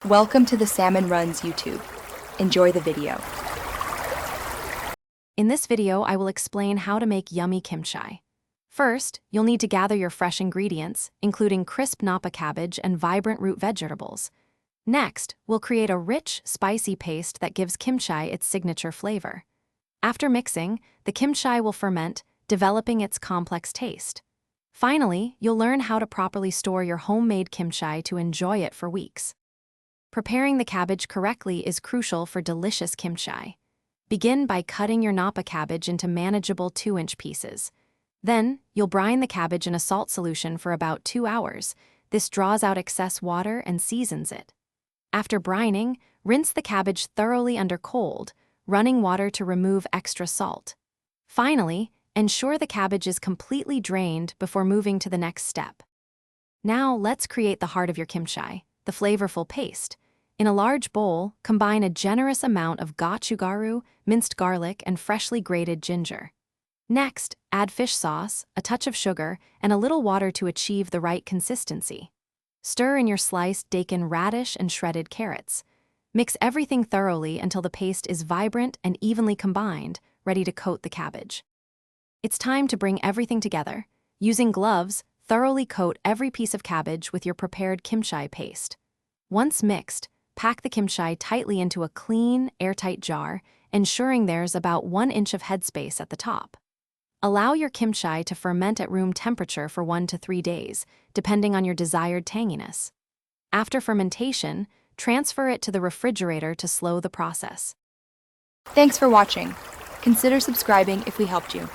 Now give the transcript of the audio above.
Welcome to the Salmon Runs YouTube. Enjoy the video. In this video, I will explain how to make yummy kimchi. First, you'll need to gather your fresh ingredients, including crisp napa cabbage and vibrant root vegetables. Next, we'll create a rich, spicy paste that gives kimchi its signature flavor. After mixing, the kimchi will ferment, developing its complex taste. Finally, you'll learn how to properly store your homemade kimchi to enjoy it for weeks. Preparing the cabbage correctly is crucial for delicious kimchi. Begin by cutting your napa cabbage into manageable 2-inch pieces. Then, you'll brine the cabbage in a salt solution for about 2 hours. This draws out excess water and seasons it. After brining, rinse the cabbage thoroughly under cold, running water to remove extra salt. Finally, ensure the cabbage is completely drained before moving to the next step. Now, let's create the heart of your kimchi, the flavorful paste. In a large bowl, combine a generous amount of gochugaru, minced garlic, and freshly grated ginger. Next, add fish sauce, a touch of sugar, and a little water to achieve the right consistency. Stir in your sliced daikon radish and shredded carrots. Mix everything thoroughly until the paste is vibrant and evenly combined, ready to coat the cabbage. It's time to bring everything together. Using gloves, thoroughly coat every piece of cabbage with your prepared kimchi paste. Once mixed, pack the kimchi tightly into a clean, airtight jar, ensuring there's about 1 inch of headspace at the top. Allow your kimchi to ferment at room temperature for 1 to 3 days, depending on your desired tanginess. After fermentation, transfer it to the refrigerator to slow the process. Thanks for watching. Consider subscribing if we helped you.